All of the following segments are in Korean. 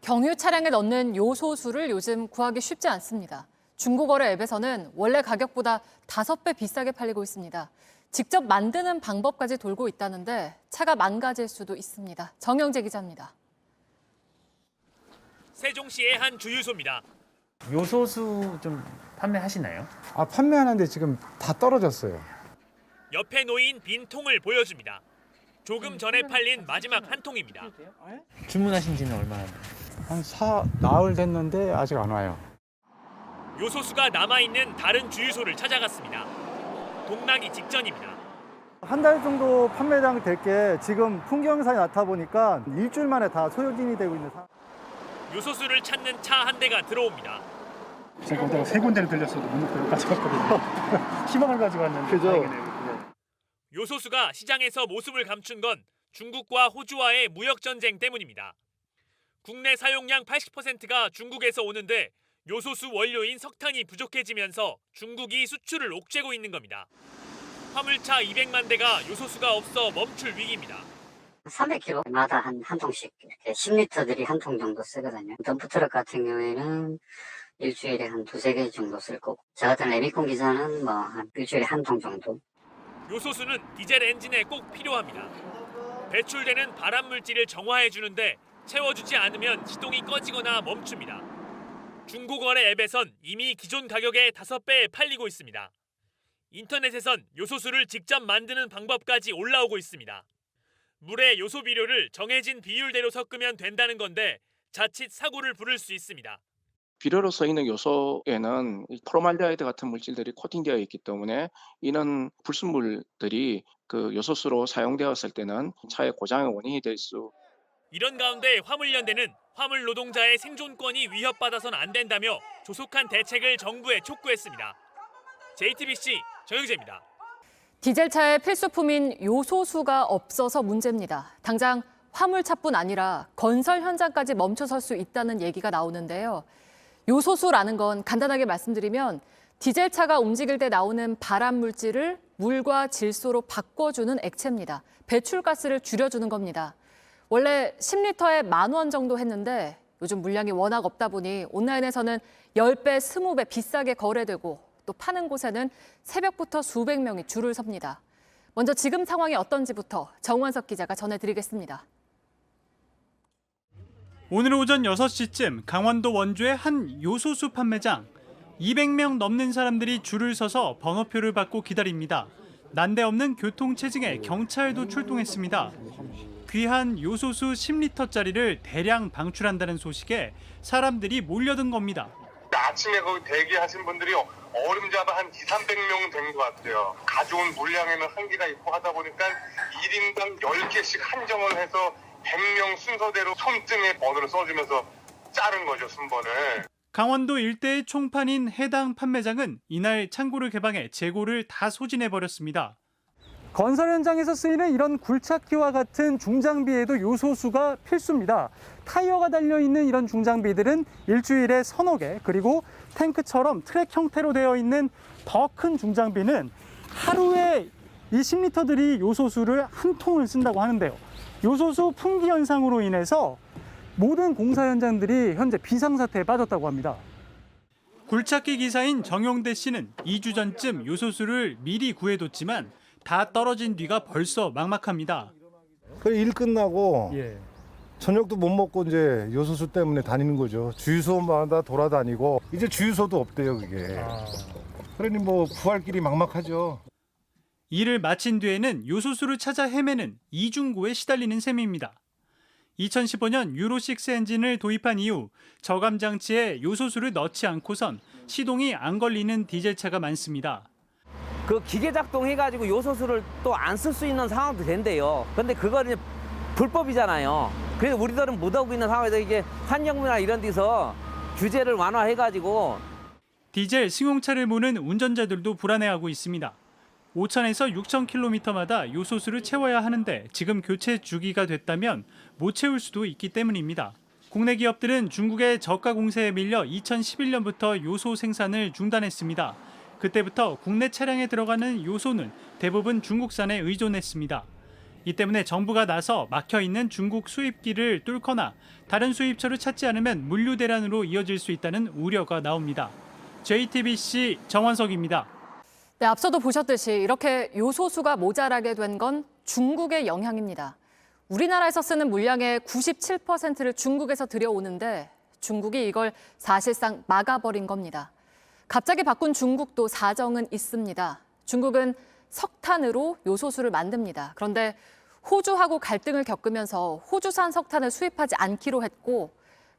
경유 차량에 넣는 요소수를 요즘 구하기 쉽지 않습니다. 중고거래 앱에서는 원래 가격보다 5배 비싸게 팔리고 있습니다. 직접 만드는 방법까지 돌고 있다는데 차가 망가질 수도 있습니다. 정영재 기자입니다. 세종시의 한 주유소입니다. 요소수 좀 판매하시나요? 판매하는데 지금 다 떨어졌어요. 옆에 놓인 빈 통을 보여줍니다. 조금 전에 팔린 마지막 한 통입니다. 주문하신 지는 얼마나? 한 나흘 됐는데 아직 안 와요. 요소수가 남아있는 다른 주유소를 찾아갔습니다. 동나기 직전입니다. 한 달 정도 판매량 될 게 지금 풍경상에 나타 보니까 일주일 만에 다 소요진이 되고 있는 상황. 요소수를 찾는 차 한 대가 들어옵니다. 제가 오다가 3군데를 들렸어도 문득까지 갔거든요. 희망을 가지고 왔는데 그죠? 다행이네요. 요소수가 시장에서 모습을 감춘 건 중국과 호주와의 무역 전쟁 때문입니다. 국내 사용량 80%가 중국에서 오는데 요소수 원료인 석탄이 부족해지면서 중국이 수출을 옥죄고 있는 겁니다. 화물차 200만 대가 요소수가 없어 멈출 위기입니다. 300km마다 한 통씩 이렇게 10리터들이 한 통 정도 쓰거든요. 덤프트럭 같은 경우에는 일주일에 한 2-3개 정도 쓸 거고, 저 같은 레미콘 기사는 한 일주일에 한 통 정도. 요소수는 디젤 엔진에 꼭 필요합니다. 배출되는 발암 물질을 정화해 주는데 채워주지 않으면 시동이 꺼지거나 멈춥니다. 중고거래 앱에선 이미 기존 가격의 5배에 팔리고 있습니다. 인터넷에선 요소수를 직접 만드는 방법까지 올라오고 있습니다. 물에 요소 비료를 정해진 비율대로 섞으면 된다는 건데 자칫 사고를 부를 수 있습니다. 비료로 쓰이는 요소에는 포르말데하이드 같은 물질들이 코팅되어 있기 때문에 이는 불순물들이 그 요소수로 사용되었을 때는 차의 고장의 원인이 될 수. 이런 가운데 화물연대는 화물 노동자의 생존권이 위협받아선 안 된다며 조속한 대책을 정부에 촉구했습니다. JTBC 정영재입니다. 디젤차의 필수품인 요소수가 없어서 문제입니다. 당장 화물차뿐 아니라 건설 현장까지 멈춰설 수 있다는 얘기가 나오는데요. 요소수라는 건 간단하게 말씀드리면 디젤차가 움직일 때 나오는 발암 물질을 물과 질소로 바꿔주는 액체입니다. 배출가스를 줄여주는 겁니다. 원래 10리터에 10,000원 정도 했는데 요즘 물량이 워낙 없다 보니 온라인에서는 10배, 20배 비싸게 거래되고 또 파는 곳에는 새벽부터 수백 명이 줄을 섭니다. 먼저 지금 상황이 어떤지부터 정원석 기자가 전해드리겠습니다. 오늘 오전 6시쯤 강원도 원주의 한 요소수 판매장. 200명 넘는 사람들이 줄을 서서 번호표를 받고 기다립니다. 난데없는 교통체증에 경찰도 출동했습니다. 귀한 요소수 10리터짜리를 대량 방출한다는 소식에 사람들이 몰려든 겁니다. 아침에 거기 대기하신 분들이 어림잡아 한 200-300명 된 것 같아요. 가져온 물량에는 한계가 있고 하다 보니까 1인당 10개씩 한정을 해서 100명 순서대로 손등에 번호를 써주면서 자른 거죠, 순번을. 강원도 일대의 총판인 해당 판매장은 이날 창고를 개방해 재고를 다 소진해버렸습니다. 건설 현장에서 쓰이는 이런 굴착기와 같은 중장비에도 요소수가 필수입니다. 타이어가 달려있는 이런 중장비들은 일주일에 서너 개, 그리고 탱크처럼 트랙 형태로 되어 있는 더 큰 중장비는 하루에 이 10리터들이 요소수를 한 통을 쓴다고 하는데요. 요소수 풍기 현상으로 인해서 모든 공사 현장들이 현재 비상사태에 빠졌다고 합니다. 굴착기 기사인 정용대 씨는 2주 전쯤 요소수를 미리 구해뒀지만 다 떨어진 뒤가 벌써 막막합니다. 일 끝나고 저녁도 못 먹고 이제 요소수 때문에 다니는 거죠. 주유소마다 돌아다니고 이제 주유소도 없대요, 그게. 그러니 구할 길이 막막하죠. 일을 마친 뒤에는 요소수를 찾아 헤매는 이중고에 시달리는 셈입니다. 2015년 유로6 엔진을 도입한 이후 저감 장치에 요소수를 넣지 않고선 시동이 안 걸리는 디젤차가 많습니다. 그 기계 작동해가지고 요소수를 또 안 쓸 수 있는 상황도 된대요. 근데 그거는 이제 불법이잖아요. 그래서 우리들은 못하고 있는 상황에서 이게 환경부나 이런 데서 규제를 완화해가지고 디젤 승용차를 모는 운전자들도 불안해하고 있습니다. 5,000에서 6,000km마다 요소수를 채워야 하는데 지금 교체 주기가 됐다면 못 채울 수도 있기 때문입니다. 국내 기업들은 중국의 저가 공세에 밀려 2011년부터 요소 생산을 중단했습니다. 그때부터 국내 차량에 들어가는 요소는 대부분 중국산에 의존했습니다. 이 때문에 정부가 나서 막혀있는 중국 수입기를 뚫거나 다른 수입처를 찾지 않으면 물류 대란으로 이어질 수 있다는 우려가 나옵니다. JTBC 정원석입니다. 네, 앞서도 보셨듯이 이렇게 요소수가 모자라게 된 건 중국의 영향입니다. 우리나라에서 쓰는 물량의 97%를 중국에서 들여오는데 중국이 이걸 사실상 막아버린 겁니다. 갑자기 바꾼 중국도 사정은 있습니다. 중국은 석탄으로 요소수를 만듭니다. 그런데 호주하고 갈등을 겪으면서 호주산 석탄을 수입하지 않기로 했고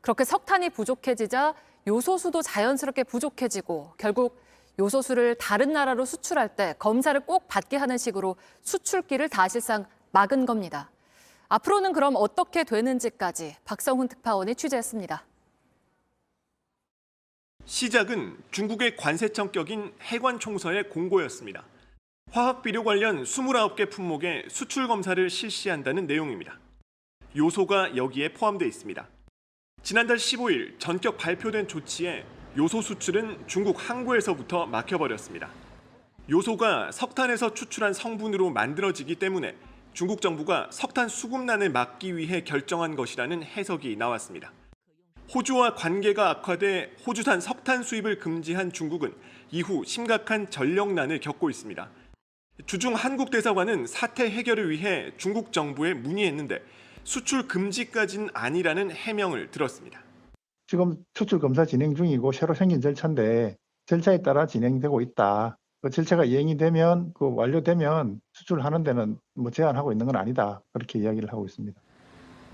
그렇게 석탄이 부족해지자 요소수도 자연스럽게 부족해지고 결국 요소수를 다른 나라로 수출할 때 검사를 꼭 받게 하는 식으로 수출기를 사실상 막은 겁니다. 앞으로는 그럼 어떻게 되는지까지 박성훈 특파원이 취재했습니다. 시작은 중국의 관세청 격인 해관총서의 공고였습니다. 화학비료 관련 29개 품목의 수출 검사를 실시한다는 내용입니다. 요소가 여기에 포함되어 있습니다. 지난달 15일 전격 발표된 조치에 요소 수출은 중국 항구에서부터 막혀버렸습니다. 요소가 석탄에서 추출한 성분으로 만들어지기 때문에 중국 정부가 석탄 수급난을 막기 위해 결정한 것이라는 해석이 나왔습니다. 호주와 관계가 악화돼 호주산 석탄 수입을 금지한 중국은 이후 심각한 전력난을 겪고 있습니다. 주중 한국 대사관은 사태 해결을 위해 중국 정부에 문의했는데 수출 금지까지는 아니라는 해명을 들었습니다. 지금 수출 검사 진행 중이고 새로 생긴 절차인데 절차에 따라 진행되고 있다. 그 절차가 이행이 되면 완료되면 수출하는 데는 제한하고 있는 건 아니다. 그렇게 이야기를 하고 있습니다.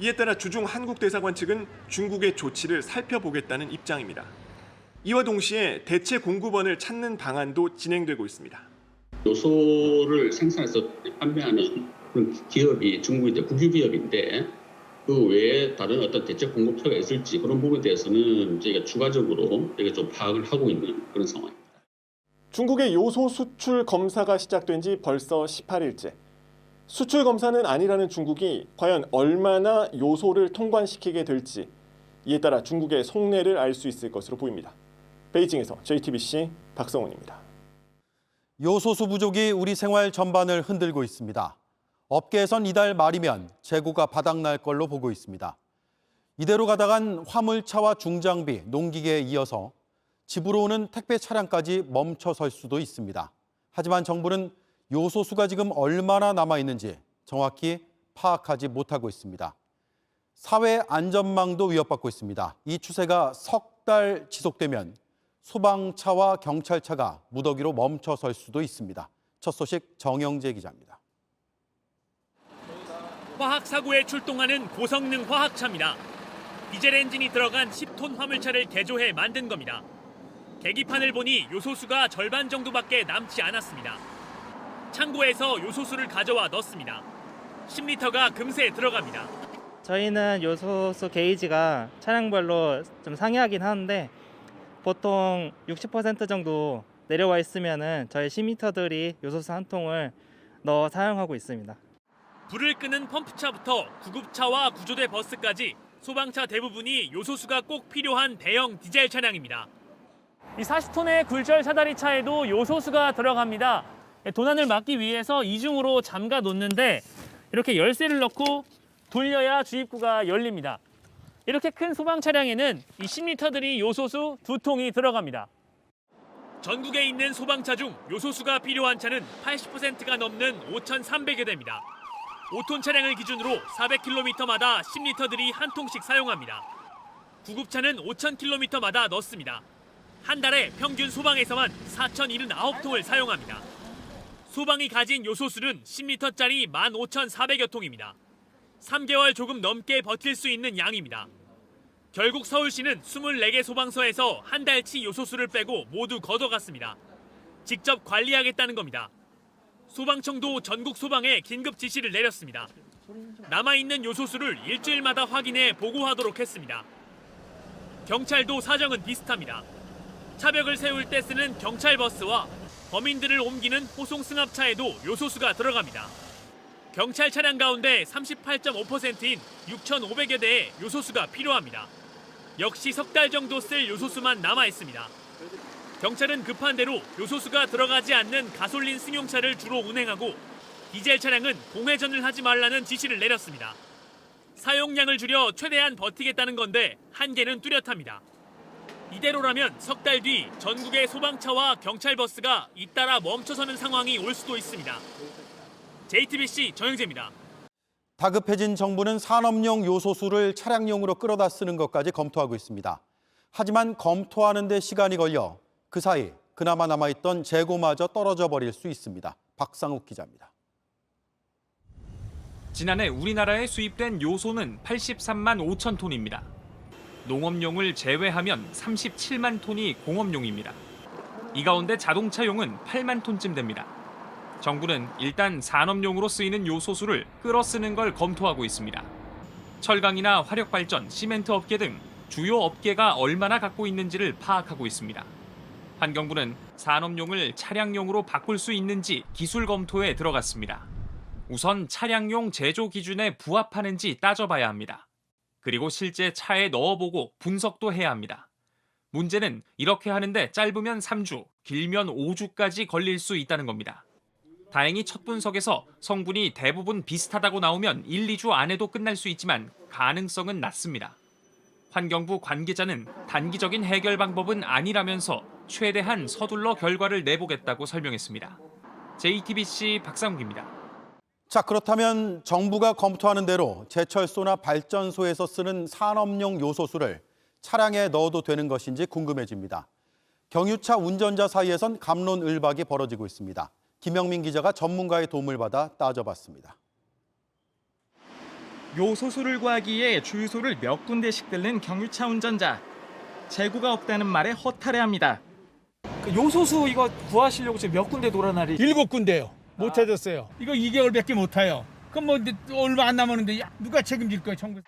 이에 따라 주중 한국 대사관 측은 중국의 조치를 살펴보겠다는 입장입니다. 이와 동시에 대체 공급원을 찾는 방안도 진행되고 있습니다. 요소를 생산해서 판매하는 그런 기업이 중국의 국유기업인데 그 외에 다른 어떤 대체 공급처가 있을지 그런 부분에 대해서는 저희가 추가적으로 좀 파악을 하고 있는 그런 상황입니다. 중국의 요소 수출 검사가 시작된 지 벌써 18일째. 수출 검사는 아니라는 중국이 과연 얼마나 요소를 통관시키게 될지 이에 따라 중국의 속내를 알 수 있을 것으로 보입니다. 베이징에서 JTBC 박성훈입니다. 요소수 부족이 우리 생활 전반을 흔들고 있습니다. 업계에선 이달 말이면 재고가 바닥날 걸로 보고 있습니다. 이대로 가다간 화물차와 중장비, 농기계에 이어서 집으로 오는 택배 차량까지 멈춰설 수도 있습니다. 하지만 정부는 요소수가 지금 얼마나 남아있는지 정확히 파악하지 못하고 있습니다. 사회 안전망도 위협받고 있습니다. 이 추세가 석 달 지속되면 소방차와 경찰차가 무더기로 멈춰설 수도 있습니다. 첫 소식 정영재 기자입니다. 화학사고에 출동하는 고성능 화학차입니다. 디젤 엔진이 들어간 10톤 화물차를 개조해 만든 겁니다. 계기판을 보니 요소수가 절반 정도밖에 남지 않았습니다. 창고에서 요소수를 가져와 넣습니다. 10리터가 금세 들어갑니다. 저희는 요소수 게이지가 차량별로 좀 상이하긴 하는데 보통 60% 정도 내려와 있으면은 저희 10리터들이 요소수 한 통을 넣어 사용하고 있습니다. 불을 끄는 펌프차부터 구급차와 구조대 버스까지 소방차 대부분이 요소수가 꼭 필요한 대형 디젤 차량입니다. 이 40톤의 굴절 사다리 차에도 요소수가 들어갑니다. 도난을 막기 위해서 이중으로 잠가 놓는데 이렇게 열쇠를 넣고 돌려야 주입구가 열립니다. 이렇게 큰 소방 차량에는 이 10리터들이 요소수 2통이 들어갑니다. 전국에 있는 소방차 중 요소수가 필요한 차는 80%가 넘는 5,300여 대입니다. 5톤 차량을 기준으로 400km마다 10리터들이 한 통씩 사용합니다. 구급차는 5,000km마다 넣습니다. 한 달에 평균 소방에서만 4,079통을 사용합니다. 소방이 가진 요소수는 10리터짜리 15,400여 통입니다. 3개월 조금 넘게 버틸 수 있는 양입니다. 결국 서울시는 24개 소방서에서 한 달치 요소수를 빼고 모두 걷어갔습니다. 직접 관리하겠다는 겁니다. 소방청도 전국 소방에 긴급 지시를 내렸습니다. 남아있는 요소수를 일주일마다 확인해 보고하도록 했습니다. 경찰도 사정은 비슷합니다. 차벽을 세울 때 쓰는 경찰버스와 범인들을 옮기는 호송승합차에도 요소수가 들어갑니다. 경찰 차량 가운데 38.5%인 6,500여 대의 요소수가 필요합니다. 역시 석 달 정도 쓸 요소수만 남아 있습니다. 경찰은 급한 대로 요소수가 들어가지 않는 가솔린 승용차를 주로 운행하고 디젤 차량은 공회전을 하지 말라는 지시를 내렸습니다. 사용량을 줄여 최대한 버티겠다는 건데 한계는 뚜렷합니다. 이대로라면 석 달 뒤 전국의 소방차와 경찰버스가 잇따라 멈춰서는 상황이 올 수도 있습니다. JTBC 정영재입니다. 다급해진 정부는 산업용 요소수를 차량용으로 끌어다 쓰는 것까지 검토하고 있습니다. 하지만 검토하는 데 시간이 걸려 그 사이 그나마 남아있던 재고마저 떨어져 버릴 수 있습니다. 박상욱 기자입니다. 지난해 우리나라에 수입된 요소는 83만 5천 톤입니다. 농업용을 제외하면 37만 톤이 공업용입니다. 이 가운데 자동차용은 8만 톤쯤 됩니다. 정부는 일단 산업용으로 쓰이는 요소수를 끌어 쓰는 걸 검토하고 있습니다. 철강이나 화력발전, 시멘트 업계 등 주요 업계가 얼마나 갖고 있는지를 파악하고 있습니다. 환경부는 산업용을 차량용으로 바꿀 수 있는지 기술 검토에 들어갔습니다. 우선 차량용 제조 기준에 부합하는지 따져봐야 합니다. 그리고 실제 차에 넣어보고 분석도 해야 합니다. 문제는 이렇게 하는데 짧으면 3주, 길면 5주까지 걸릴 수 있다는 겁니다. 다행히 첫 분석에서 성분이 대부분 비슷하다고 나오면 1, 2주 안에도 끝날 수 있지만 가능성은 낮습니다. 환경부 관계자는 단기적인 해결 방법은 아니라면서 최대한 서둘러 결과를 내보겠다고 설명했습니다. JTBC 박상욱입니다. 자, 그렇다면 정부가 검토하는 대로 제철소나 발전소에서 쓰는 산업용 요소수를 차량에 넣어도 되는 것인지 궁금해집니다. 경유차 운전자 사이에선 갑론을박이 벌어지고 있습니다. 김영민 기자가 전문가의 도움을 받아 따져봤습니다. 요소수를 구하기 위해 주유소를 몇 군데씩 들른 경유차 운전자. 재고가 없다는 말에 허탈해합니다. 그 요소수 이거 구하시려고 지금 몇 군데 돌아다니? 7군데요. 못 찾았어요. 이거 2개월밖에 못 타요. 그럼 뭐 얼마 안 남았는데 누가 책임질 거예요, 정부?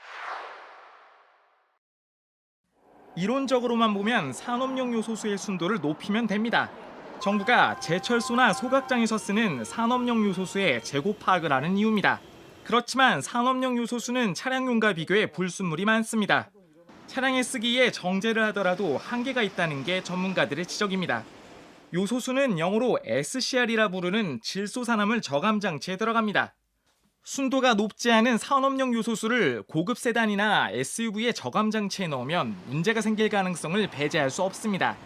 이론적으로만 보면 산업용 요소수의 순도를 높이면 됩니다. 정부가 제철소나 소각장에서 쓰는 산업용 요소수의 재고 파악을 하는 이유입니다. 그렇지만 산업용 요소수는 차량용과 비교해 불순물이 많습니다. 차량에 쓰기에 정제를 하더라도 한계가 있다는 게 전문가들의 지적입니다. 요소수는 영어로 SCR이라 부르는 질소산화물 저감 장치에 들어갑니다. 순도가 높지 않은 산업용 요소수를 고급 세단이나 SUV의 저감 장치에 넣으면 문제가 생길 가능성을 배제할 수 없습니다.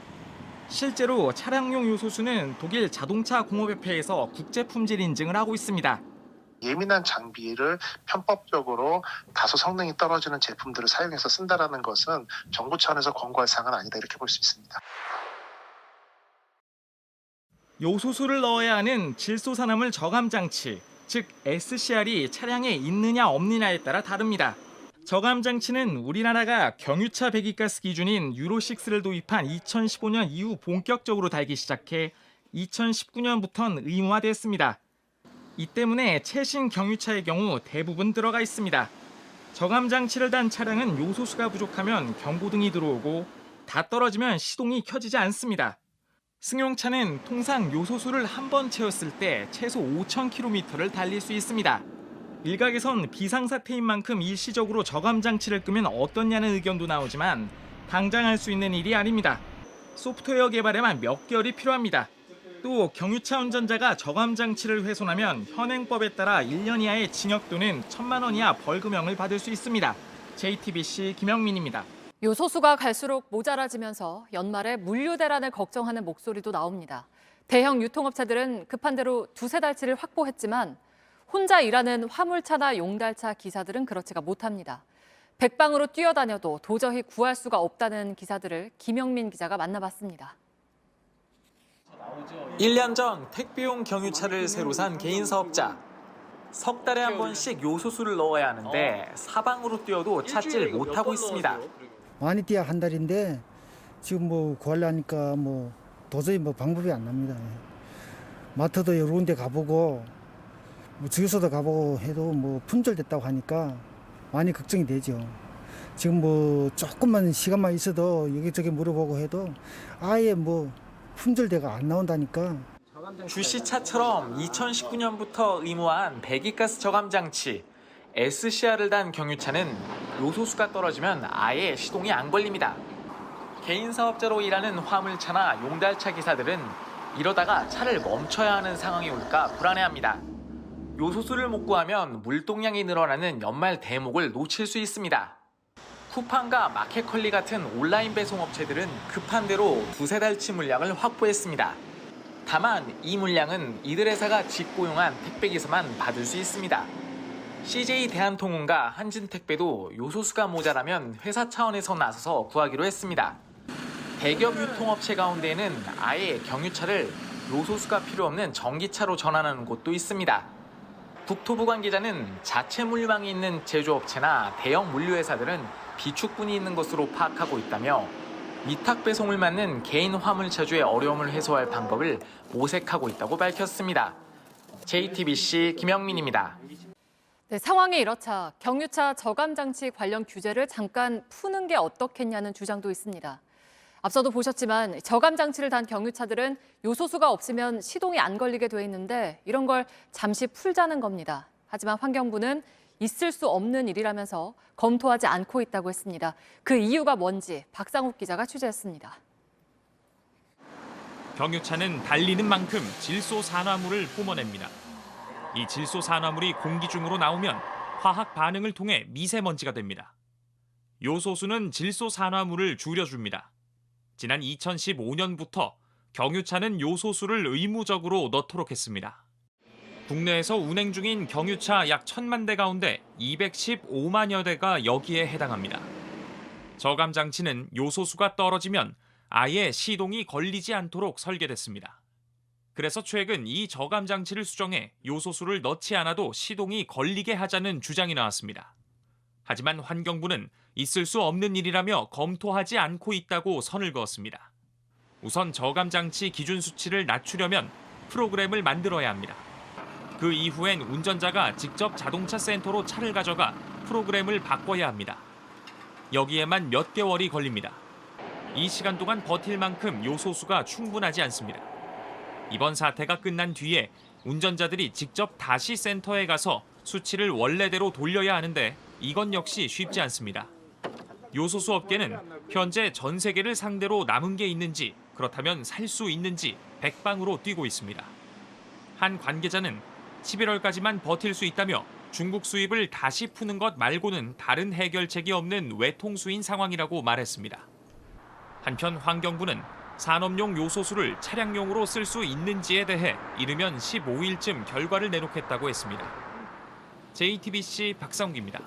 실제로 차량용 요소수는 독일 자동차 공업협회에서 국제 품질 인증을 하고 있습니다. 예민한 장비를 편법적으로 다소 성능이 떨어지는 제품들을 사용해서 쓴다는 것은 정부 차원에서 권고할 사항은 아니다 이렇게 볼 수 있습니다. 요소수를 넣어야 하는 질소산화물 저감 장치, 즉 SCR이 차량에 있느냐 없느냐에 따라 다릅니다. 저감 장치는 우리나라가 경유차 배기가스 기준인 유로6를 도입한 2015년 이후 본격적으로 달기 시작해 2019년부터는 의무화됐습니다. 이 때문에 최신 경유차의 경우 대부분 들어가 있습니다. 저감 장치를 단 차량은 요소수가 부족하면 경고등이 들어오고 다 떨어지면 시동이 켜지지 않습니다. 승용차는 통상 요소수를 한 번 채웠을 때 최소 5,000km를 달릴 수 있습니다. 일각에선 비상사태인 만큼 일시적으로 저감 장치를 끄면 어떻냐는 의견도 나오지만 당장 할 수 있는 일이 아닙니다. 소프트웨어 개발에만 몇 개월이 필요합니다. 또 경유차 운전자가 저감 장치를 훼손하면 현행법에 따라 1년 이하의 징역 또는 1,000만 원 이하 벌금형을 받을 수 있습니다. JTBC 김영민입니다. 요소수가 갈수록 모자라지면서 연말에 물류 대란을 걱정하는 목소리도 나옵니다. 대형 유통업체들은 급한 대로 2-3달치를 확보했지만 혼자 일하는 화물차나 용달차 기사들은 그렇지가 못합니다. 백방으로 뛰어다녀도 도저히 구할 수가 없다는 기사들을 김영민 기자가 만나봤습니다. 1년 전 택배용 경유차를 새로 산 개인 사업자. 석 달에 한 번씩 요소수를 넣어야 하는데 사방으로 뛰어도 찾지를 못하고 있습니다. 많이 뛰어야 한 달인데 지금 뭐 구하려니까 뭐 도저히 뭐 방법이 안 납니다. 마트도 여러 군데 가보고 뭐 주유소도 가보고 해도 뭐 품절됐다고 하니까 많이 걱정이 되죠. 지금 뭐 조금만 시간만 있어도 여기저기 물어보고 해도 아예 뭐 품절대가 안 나온다니까. 주시 차처럼 2019년부터 의무화한 배기가스 저감 장치 SCR을 단 경유차는 요소수가 떨어지면 아예 시동이 안 걸립니다. 개인 사업자로 일하는 화물차나 용달차 기사들은 이러다가 차를 멈춰야 하는 상황이 올까 불안해합니다. 요소수를 못 구하면 물동량이 늘어나는 연말 대목을 놓칠 수 있습니다. 쿠팡과 마켓컬리 같은 온라인 배송 업체들은 급한 대로 두세 달치 물량을 확보했습니다. 다만 이 물량은 이들 회사가 직고용한 택배기사만 받을 수 있습니다. CJ 대한통운과 한진택배도 요소수가 모자라면 회사 차원에서 나서서 구하기로 했습니다. 대기업 유통업체 가운데에는 아예 경유차를 요소수가 필요 없는 전기차로 전환하는 곳도 있습니다. 국토부 관계자는 자체 물망이 있는 제조업체나 대형 물류회사들은 비축분이 있는 것으로 파악하고 있다며 위탁 배송을 맡는 개인 화물차주의 어려움을 해소할 방법을 모색하고 있다고 밝혔습니다. JTBC 김영민입니다. 네, 상황이 이렇자 경유차 저감 장치 관련 규제를 잠깐 푸는 게 어떻겠냐는 주장도 있습니다. 앞서도 보셨지만 저감 장치를 단 경유차들은 요소수가 없으면 시동이 안 걸리게 돼 있는데 이런 걸 잠시 풀자는 겁니다. 하지만 환경부는 있을 수 없는 일이라면서 검토하지 않고 있다고 했습니다. 그 이유가 뭔지 박상욱 기자가 취재했습니다. 경유차는 달리는 만큼 질소산화물을 뿜어냅니다. 이 질소산화물이 공기 중으로 나오면 화학 반응을 통해 미세먼지가 됩니다. 요소수는 질소산화물을 줄여줍니다. 지난 2015년부터 경유차는 요소수를 의무적으로 넣도록 했습니다. 국내에서 운행 중인 경유차 약 1,000만 대 가운데 215만여 대가 여기에 해당합니다. 저감 장치는 요소수가 떨어지면 아예 시동이 걸리지 않도록 설계됐습니다. 그래서 최근 이 저감 장치를 수정해 요소수를 넣지 않아도 시동이 걸리게 하자는 주장이 나왔습니다. 하지만 환경부는 있을 수 없는 일이라며 검토하지 않고 있다고 선을 그었습니다. 우선 저감 장치 기준 수치를 낮추려면 프로그램을 만들어야 합니다. 그 이후엔 운전자가 직접 자동차 센터로 차를 가져가 프로그램을 바꿔야 합니다. 여기에만 몇 개월이 걸립니다. 이 시간 동안 버틸 만큼 요소수가 충분하지 않습니다. 이번 사태가 끝난 뒤에 운전자들이 직접 다시 센터에 가서 수치를 원래대로 돌려야 하는데 이건 역시 쉽지 않습니다. 요소수 업계는 현재 전 세계를 상대로 남은 게 있는지, 그렇다면 살 수 있는지 백방으로 뛰고 있습니다. 한 관계자는 11월까지만 버틸 수 있다며 중국 수입을 다시 푸는 것 말고는 다른 해결책이 없는 외통수인 상황이라고 말했습니다. 한편 환경부는 산업용 요소수를 차량용으로 쓸 수 있는지에 대해 이르면 15일쯤 결과를 내놓겠다고 했습니다. JTBC 박상욱입니다.